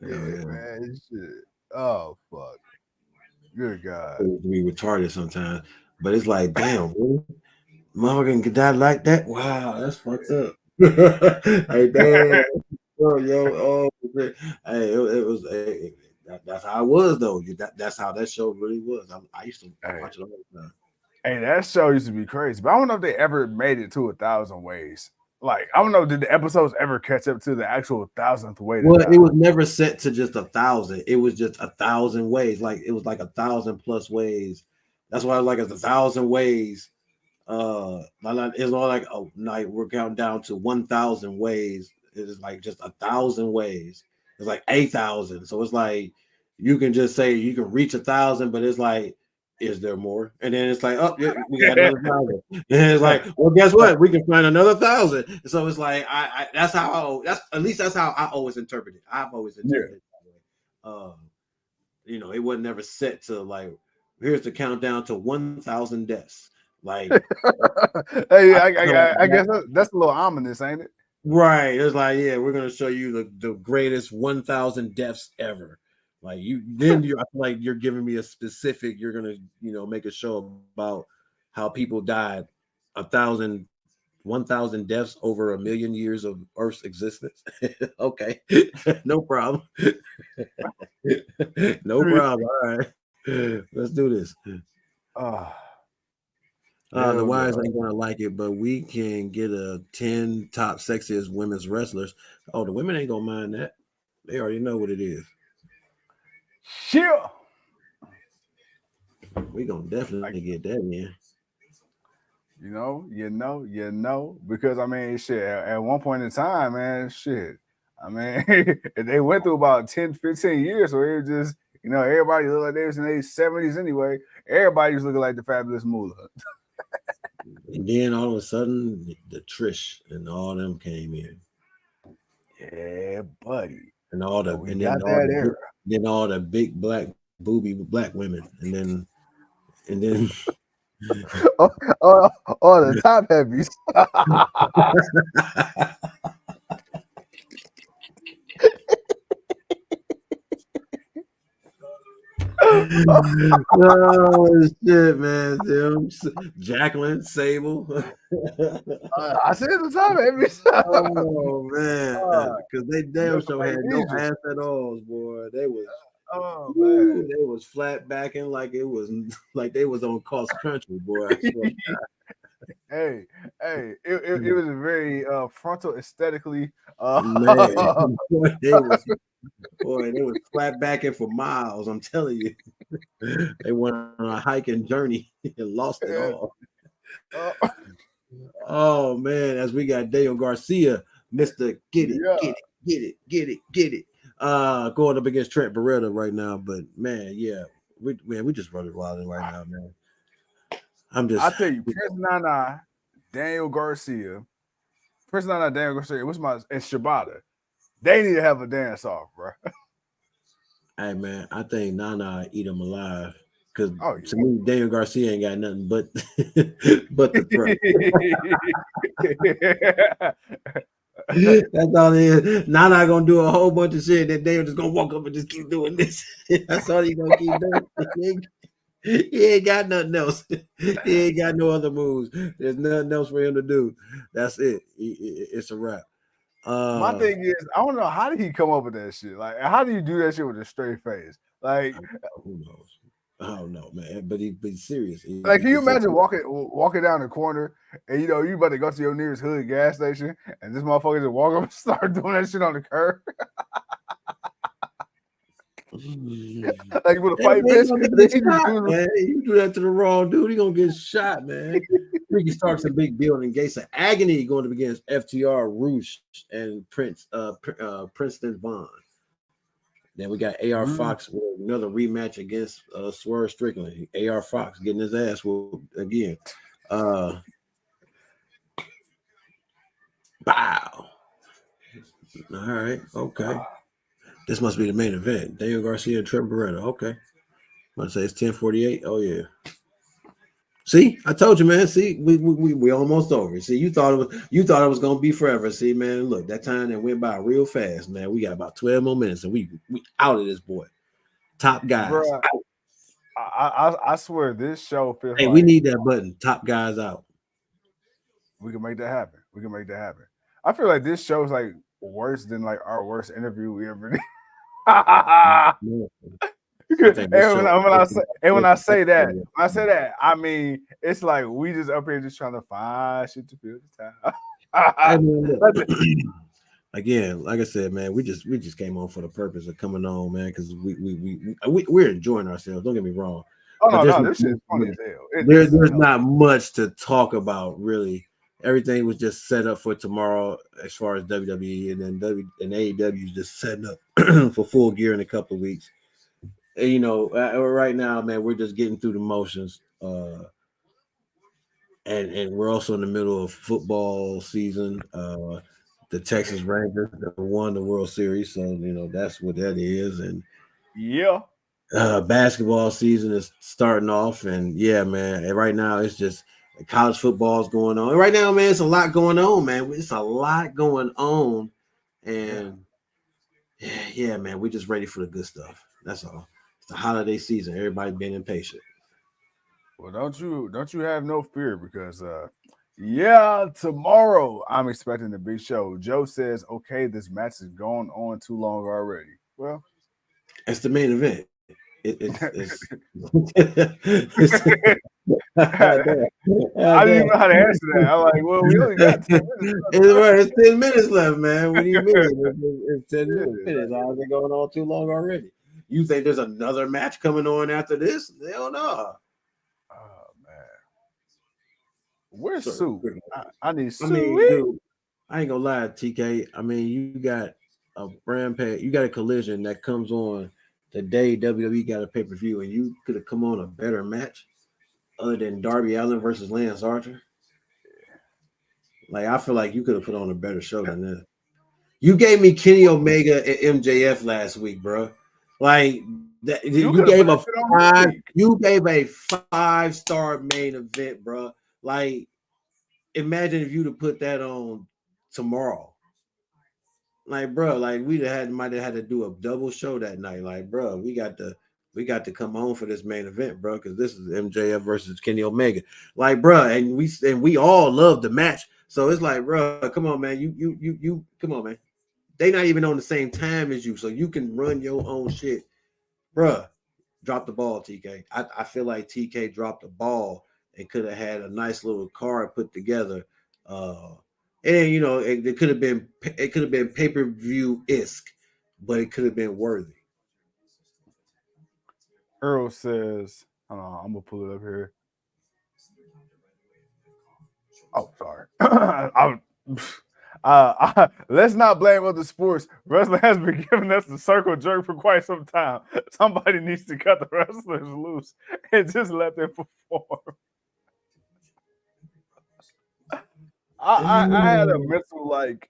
Hell Yeah, yeah. man, shit. Oh fuck. Good God. To be retarded sometimes. But it's like, damn, really? Motherfucker can die like that? Wow, that's fucked up. Hey, damn. Oh, man. Hey, it was that's how it was though. That's how that show really was. I used to Hey, watch it all the time. hey, that show used to be crazy, but I don't know if they ever made it to 1,000 ways. Like, I don't know, did the episodes ever catch up to the actual 1,000th way to Well, die? it was never set to just 1,000. It was just 1,000 ways. Like it was like 1,000 plus ways. That's why I was like it's 1,000 ways. It's not like oh night we're counting down to 1,000 ways. It is like just 1,000 ways. It's like 8,000. So it's like you can just say you can reach 1,000, but it's like, is there more? And then it's like, oh, yeah, we got another 1,000. And it's like, well, guess what? We can find another 1,000. So it's like, that's at least that's how I always interpret it. I've always Yeah. interpreted it that way. It wasn't never set to like, here's the countdown to 1,000 deaths. Like, Hey, I feel like I that. guess that's a little ominous, ain't it? Right. It's like, yeah, we're gonna show you the greatest 1,000 deaths ever. Like I feel like you're giving me a specific, you're gonna, make a show about how people died 1,000, 1,000 deaths over 1,000,000 years of Earth's existence. Okay. No problem. No problem. All right. Let's do this. Oh, The hell wives no. ain't gonna like it, but we can get a 10 top sexiest women's wrestlers. Oh, the women ain't gonna mind that. They already know what it is. Sure. We gonna definitely Like, get that, man. because I mean, shit, at one point in time, man, shit. I mean, they went through about 10, 15 years, so it was just, everybody looked like they was in their 70s anyway. Everybody was looking like the fabulous Moolah. And then all of a sudden, the Trish and all them came in, Yeah, buddy. and all the So we and got that era. then all the big black booby black women, and then All the top heavies. Oh shit, man. Jacqueline, Sable. I said the top heavies. Oh man, Uh, because they damn Milk sure had no Malaysia. ass at all, boy. They was, Oh man. woo, they was flat backing like it was like they was on cross country, boy. I swear. Hey, it was a very frontal aesthetically. Man, boy, they was flat backing for miles. I'm telling you, they went on a hiking journey and lost it all. uh, Oh man, as we got Dale Garcia, Mr. Get It, yeah, Get It, Get It, Get It, Get It. Going up against Trent Beretta right now. But man, yeah, we just running wild right now, man. I'm I just tell you, Prince Nana, Daniel Garcia, Prince Nana, Daniel Garcia, what's my and Shibata. They need to have a dance off, bro. hey man, I think Nana eat him alive. Because Oh to me, Daniel Garcia ain't got nothing but but the throat. yeah. That's all it is. Nana gonna do a whole bunch of shit that Daniel just gonna walk up and just keep doing this. That's all he gonna keep doing. He ain't got nothing else. He ain't got no other moves. There's nothing else for him to do. That's it. It's a wrap. My thing is, I don't know how did he come up with that shit. Like, how do you do that shit with a straight face? Who knows? I don't know, man. But he's serious. Can you imagine walking down the corner and you about to go to your nearest hood gas station and this motherfucker just walk up and start doing that shit on the curb? Like with a That fight, man bitch. gonna Then get he just shot, do man. You do that to the wrong dude, he gonna get shot, man. Ricky Stark's a big deal in Gates of Agony going up against FTR, Roosh, and Princeton Vaughn. Then we got AR Fox with another rematch against Swerve Strickland. AR Fox getting his ass whooped again. Bow. All right, okay. This must be the main event. Daniel Garcia and Trent Beretta. Okay. I'm gonna say it's 10:48. Oh yeah. See, I told you, man. See, we almost over. See, you thought it was gonna be forever. See, man, look, that time that went by real fast, man. We got about 12 more minutes and we out of this boy. Top guys. Bruh, I swear this show feels Hey, we like need that button. Top guys out. we can make that happen. We can make that happen. I feel like this show's like worse than like our worst interview we ever did. And when I say that, I mean it's like we just up here just trying to find shit to fill the time. Again, like I said, man, we just came on for the purpose of coming on, man, because we're enjoying ourselves. Don't get me wrong. Oh But no, this shit is funny as hell. There's not much to talk about, really. Everything was just set up for tomorrow as far as WWE, and then AEW is just setting up for full gear in a couple of weeks. And, right now, man, we're just getting through the motions. And we're also in the middle of football season. The Texas Rangers won the World Series, so that's what that is. And yeah, basketball season is starting off, and yeah, man. And right now, it's just college football is going on. And right now, man, it's a lot going on, man. It's a lot going on, and yeah, man, we're just ready for the good stuff. That's all. It's the holiday season. Everybody being impatient. Well, don't you have no fear because tomorrow I'm expecting the big show. Joe says, okay, this match is going on too long already. Well, it's the main event. It's I didn't even know how to answer that. I'm like, well, we only got 10 minutes. It's 10 minutes left, man. What do you mean? It's 10 minutes. How is it going on too long already? You think there's another match coming on after this? Hell no. Oh man, where's Sue? I need Sue. I mean, dude, I ain't gonna lie, TK. I mean, you got a Rampage, you got a Collision that comes on the day WWE got a pay-per-view, and you could have come on a better match other than Darby Allin versus Lance Archer. Like, I feel like you could have put on a better show than this. You gave me Kenny Omega and MJF last week, bro. Like, That You you could have gave a put that shit on midweek. you gave a 5-star main event, bro. Like, imagine if you'd have put that on tomorrow. Like, bro, like might have had to do a double show that night. Like, bro, we got to come on for this main event, bro, because this is MJF versus Kenny Omega. Like, bro, and we all love the match. So it's like, bro, come on, man. You come on, man. They not even on the same time as you, so you can run your own shit. Bruh, drop the ball, TK. I feel like TK dropped the ball and could have had a nice little card put together. And you know, it could have been pay-per-view isk, but it could have been worthy. Earl says, I'm gonna pull it up here. Oh, sorry. Let's not blame other sports. Wrestling has been giving us the circle jerk for quite some time. Somebody needs to cut the wrestlers loose and just let them perform. I had a mental like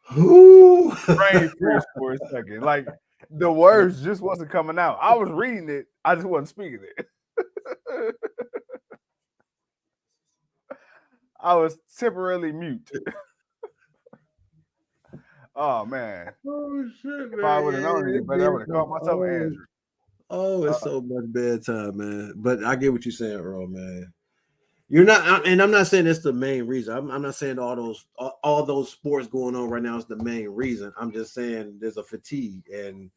Who? brain freeze for a second. Like the words just wasn't coming out. I was reading it, I just wasn't speaking it. I was temporarily mute. Oh man. Oh shit, If I man! would have known any better, I would have called myself Andrew. It's so much bedtime, man. But I get what you're saying, Earl, man. You're not, and I'm not saying that's the main reason. I'm not saying all those sports going on right now is the main reason. I'm just saying there's a fatigue, and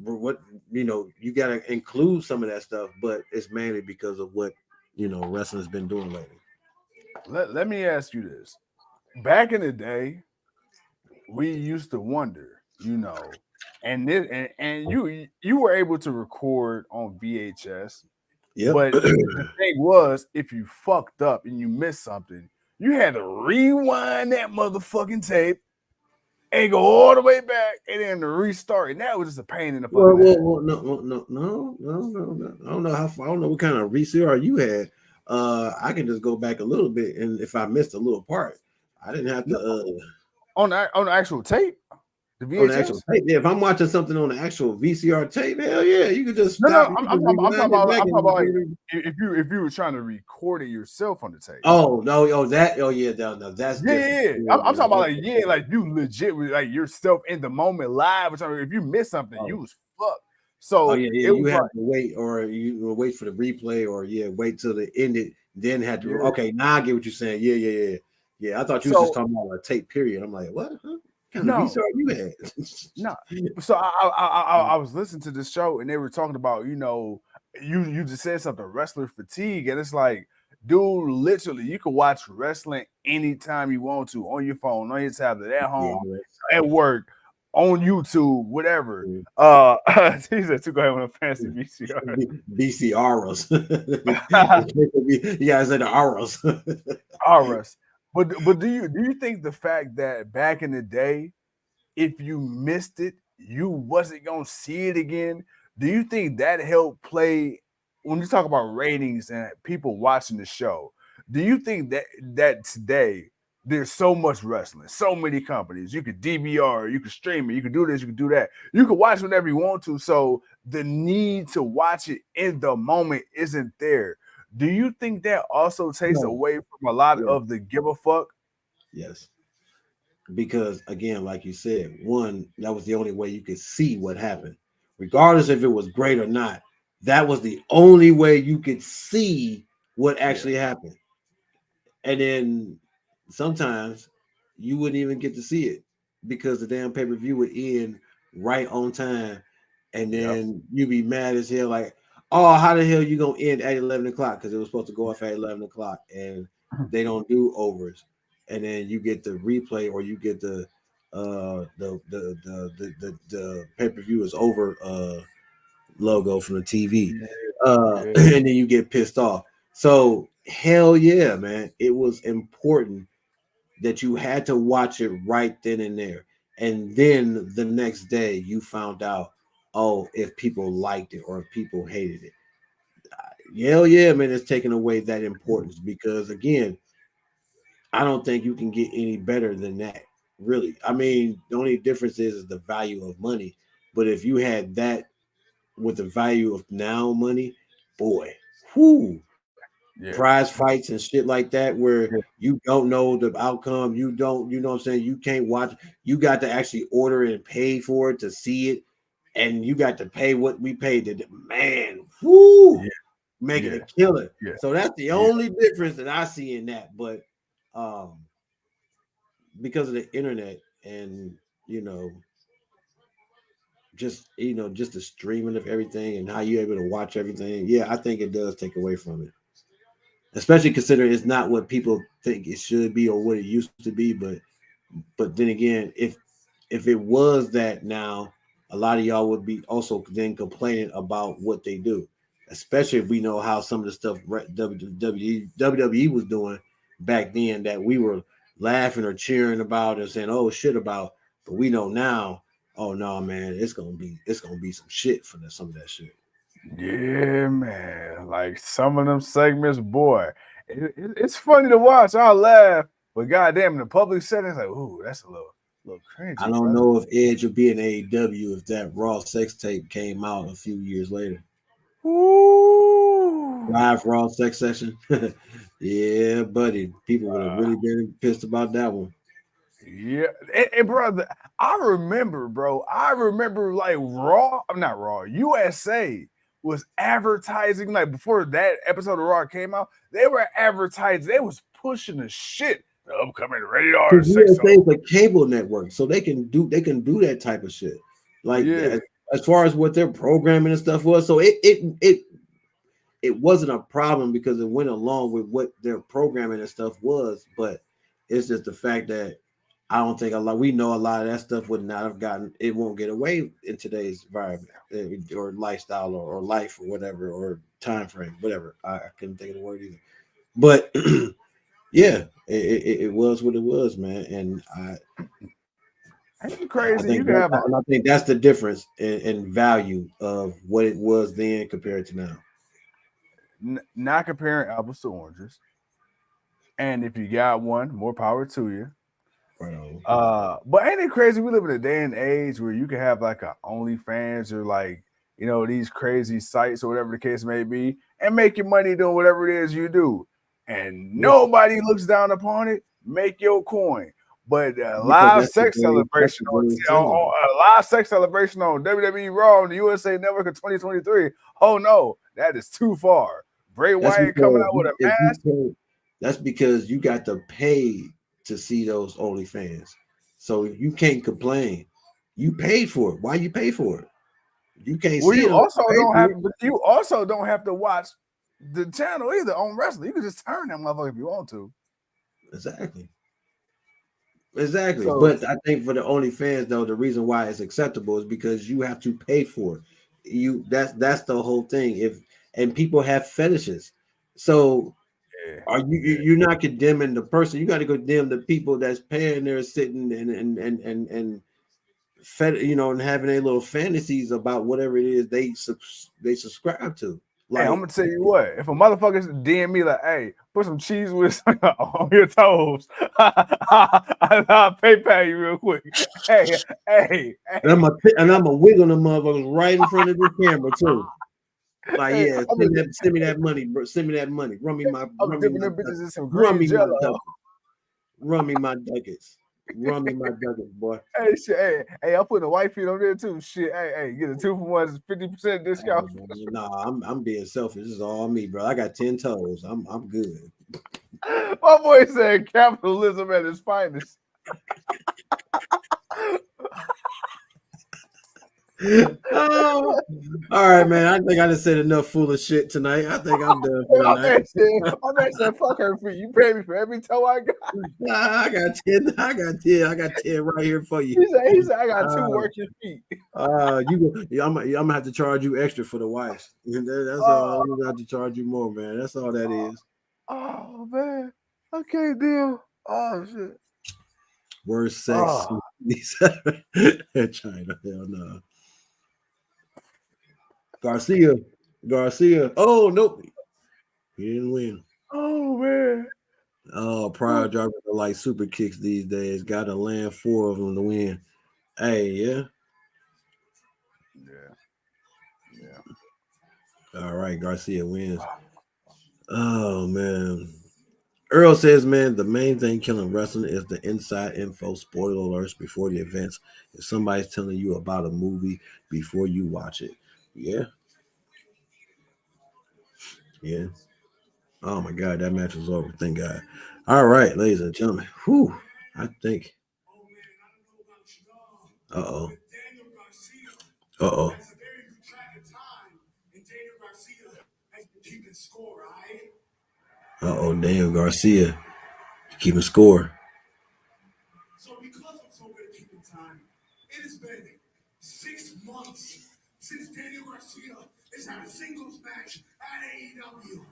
what you got to include some of that stuff, but it's mainly because of what wrestling's been doing lately. Let me ask you this. Back in the day, we used to wonder, and this, and you were able to record on VHS, Yep. but the thing was, if you fucked up and you missed something, you had to rewind that motherfucking tape and go all the way back and then to restart. And that was just a pain in the fucking ass. No. I don't know I don't know what kind of VCR you had. I can just go back a little bit, and if I missed a little part, I didn't have to. On the actual tape, the On the actual VHS. tape, yeah. If I'm watching something on the actual VCR tape, hell yeah, you could just No, stop. no, You I'm, can I'm talking. I'm talking rewind it about. back I'm talking about like and. if you were trying to record it yourself on the tape. Oh no! Oh yeah, no, that's different. Yeah. I'm talking about like you legit like yourself in the moment live or something. If you miss something, you was fucked. Oh So yeah, it you was have like, to wait, or you will wait for the replay, or wait till the end it, then have to. yeah. Okay, now I get what you're saying. Yeah. I thought you was just So talking about a tape period. I'm like, what? Huh? What kind of no, VCR you had? no. So I was listening to this show and they were talking about you just said something, wrestler fatigue, and it's like, dude, literally you can watch wrestling anytime you want to on your phone, on your tablet, at home, at work, on YouTube, whatever. He said to go ahead with a fancy VCR. VCRs. You guys said the ROs. Aras. But do you think the fact that back in the day, if you missed it, you wasn't gonna see it again? Do you think that helped play when you talk about ratings and people watching the show? Do you think that today there's so much wrestling, so many companies, you could DVR, you could stream it, you could do this, you could do that, you could watch whatever you want to. So the need to watch it in the moment isn't there. Do you think that also takes No. away from a lot Yeah. of the give a fuck? Yes. Because again, like you said, one, that was the only way you could see what happened, regardless if it was great or not. That was the only way you could see what actually happened. And then sometimes you wouldn't even get to see it because the damn pay-per-view would end right on time. And Yep. then you'd be mad as hell, like, oh, how the hell you gonna end at 11 o'clock? Because it was supposed to go off at 11 o'clock and they don't do overs. And then you get the replay or you get the pay-per-view is over logo from the TV. Yeah. And then you get pissed off. So hell yeah, man. It was important that you had to watch it right then and there. And then the next day you found out, oh, if people liked it or if people hated it. Hell yeah, man, it's taken away that importance because again, I don't think you can get any better than that. Really. I mean, the only difference is the value of money. But if you had that with the value of now money, boy, whoo, Yeah. prize fights and shit like that, where Yeah. you don't know the outcome, you don't, you know what I'm saying, you can't watch, you got to actually order it and pay for it to see it, and you got to pay what we paid to, man, whoo, Yeah. making Yeah. it killer. Yeah. So that's the Yeah. only difference that I see in that. But um because of the internet and you know just the streaming of everything and how you're able to watch everything, yeah, I think it does take away from it, especially considering it's not what people think it should be or what it used to be. But then again, if it was that now, a lot of y'all would be also then complaining about what they do, especially if we know how some of the stuff WWE was doing back then that we were laughing or cheering about and saying, oh shit about, but we know now, oh no, man, it's gonna be some shit for some of that shit. Yeah, man. Like some of them segments, boy, it's funny to watch. I laugh, but goddamn, in the public setting, it's like, ooh, that's little I cringy, don't brother. know if Edge would be in AEW if that Raw sex tape came out a few years later. Ooh. Live Raw sex session. Yeah, buddy. People would have really been pissed about that one. Yeah, and brother, I remember, bro. I remember like Raw. I'm not Raw. USA was advertising like before that episode of Raw came out. They were advertising. They was pushing the shit. The upcoming rated R Because sex. USA is a cable network, so they can do that type of shit. Like Yeah, as far as what their programming and stuff was, so it wasn't a problem because it went along with what their programming and stuff was. But it's just the fact that I don't think we know a lot of that stuff would not have gotten, it won't get away in today's environment or lifestyle or life or whatever or time frame, whatever. I couldn't think of the word either. But yeah, it was what it was, man. And ain't I crazy. think You can have a and I think that's the difference in value of what it was then compared to now. not comparing apples to oranges. And if you got one, more power to you. Right on. But ain't it crazy? We live in a day and age where you can have like a OnlyFans or like these crazy sites or whatever the case may be, and make your money doing whatever it is you do, and Yeah, nobody looks down upon it. Make your coin. But a because live sex that's celebration the on, very incentive. a live sex celebration on WWE Raw on the USA Network in 2023. Oh no, that is too far. Bray That's Wyatt coming because out with a if you mask. pay, that's because you got to pay to see those OnlyFans. So you can't complain. You paid for it. Why you pay for it? You can't Well, see it you unless also you pay don't for have, it. but you also don't have to watch the channel either on wrestling. You can just turn that motherfucker if you want to. Exactly. Exactly. So But I think for the OnlyFans though, the reason why it's acceptable is because you have to pay for it. That's the whole thing. If and people have fetishes. So yeah, are yeah. you're not condemning the person, you got to condemn the people that's paying there sitting and and having their little fantasies about whatever it is they subscribe to. Hey, I'm Like, gonna tell you what. If a motherfucker DM me like, "Hey, put some cheese whiz on your toes," I'll PayPal you real quick. Hey, hey, and I'm hey, a wiggle the motherfuckers right in front of the camera too. Like, hey. yeah, send me that money, bro. Send me that money. I'm dipping them bitches in some Run green me my jello. ducats. Run me my ducats. Run me my ducats, boy. Hey, shit, hey, I'm putting a white feet on there too. Shit, hey, get a 2 for 1, 50% Hey, discount. man, nah, I'm being selfish. This is all me, bro. I got 10 toes. I'm good. My boy said capitalism at its finest. Oh, all right, man. I think I just said enough foolish shit tonight. I think I'm done for My tonight. man said, fuck her feet. You pay me for every toe I got. I got 10. I got 10. I got 10 right here for you. He said, I got two Uh, working feet. yeah, I'm gonna have to charge you extra for the wife. That's all. Oh, I'm gonna have to charge you more, man. That's all that is. oh man. I can't deal. Oh shit. Worst sex. Oh, China. Hell no. Garcia. Garcia. Oh nope. He didn't win. oh man. Oh, prior drivers are like super kicks these days. Got to land 4 of them to win. Hey, yeah. Yeah. All right, Garcia wins. Oh man. Earl says, man, the main thing killing wrestling is the inside info, spoiler alerts before the events. If somebody's telling you about a movie before you watch it. Yeah. Yeah. Oh my God, that match was over. Thank God. All right, ladies and gentlemen. Whew. I think. Uh oh. Uh oh. Uh oh, Daniel Garcia keeping score. So because I'm so good at keeping time, it has been 6 months since Daniel Garcia has had a singles match at AEW.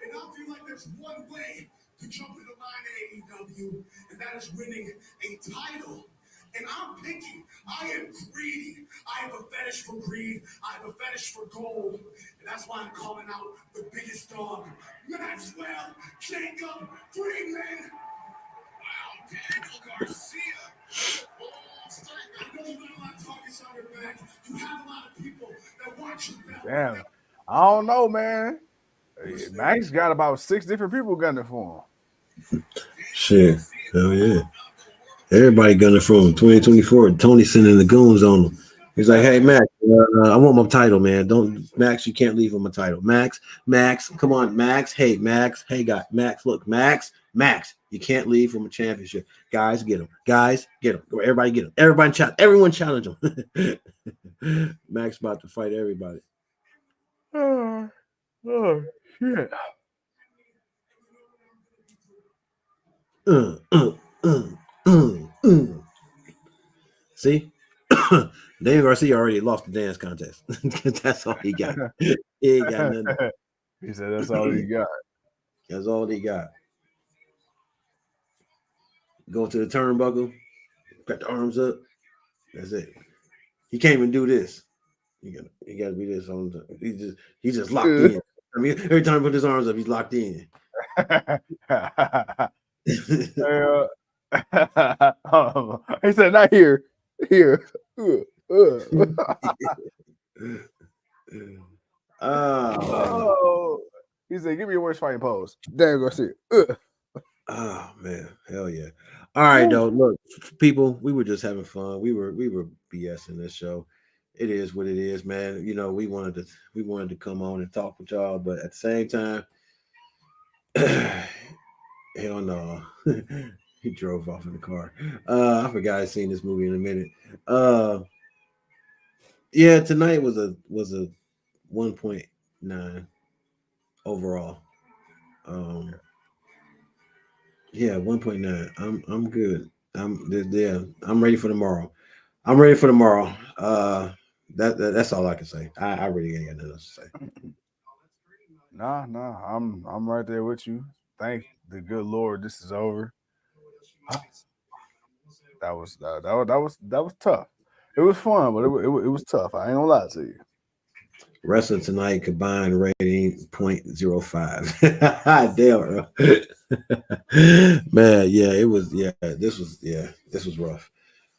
And I feel like there's one way to jump in the line at AEW, and that is winning a title. And I'm picky. I am greedy. I have a fetish for greed. I have a fetish for gold. And that's why I'm calling out the biggest dog, Maxwell Jacob Freeman. Wow, Daniel Garcia. I know you got a lot of targets on your back. You have a lot of people that watch you. Damn. I don't know, man. Max got about 6 different people gunning for him. Shit. Hell yeah. Everybody gunning for him. 2024. Tony sending the goons on him. He's like, hey, Max, I want my title, man. Don't, Max, you can't leave him a title. Max, come on, Max. Hey, guy. Max, look, Max, you can't leave from a championship. Guys, get him. Everybody get him. Everyone challenge him. Max about to fight everybody. Oh, shit. See? Daniel Garcia already lost the dance contest. That's all he got. He ain't got nothing. He said that's all he got. That's all he got. Go to the turnbuckle, got the arms up. That's it. He can't even do this. He got to be this on the. He's just locked in. I mean, every time he put his arms up, he's locked in. He said, "Not here, here." Oh, he said, "Give me your worst fighting pose." Daniel Garcia. Oh man, hell yeah! All right, though. Look, people, we were just having fun. We were BSing this show. It is what it is, man. You know, we wanted to come on and talk with y'all, but at the same time, hell no. He drove off in the car. I forgot I'd seen this movie in a minute. Yeah, tonight was a 1.9 overall. Yeah, 1.9. I'm good. I'm ready for tomorrow. That's all I can say. I really ain't got nothing else to say. Nah, I'm right there with you. Thank the good Lord, this is over. That was tough. It was fun, but it was tough. I ain't gonna lie to you. Wrestling tonight combined rating 0.05. Damn, bro. Man, yeah, it was. This was rough.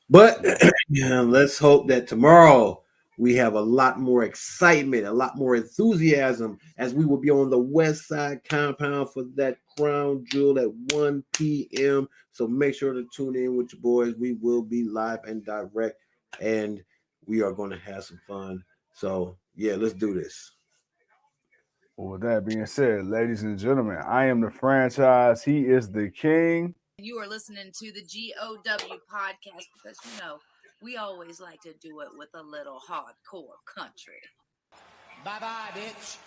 But yeah, let's hope that tomorrow we have a lot more excitement, a lot more enthusiasm as we will be on the West Side compound for that crown jewel at 1 p.m. So make sure to tune in with your boys. We will be live and direct, and we are going to have some fun. So yeah, let's do this. Well, with that being said, ladies and gentlemen, I am the franchise. He is the king. You are listening to the GOW podcast because, you know, we always like to do it with a little hardcore country. Bye-bye, bitch.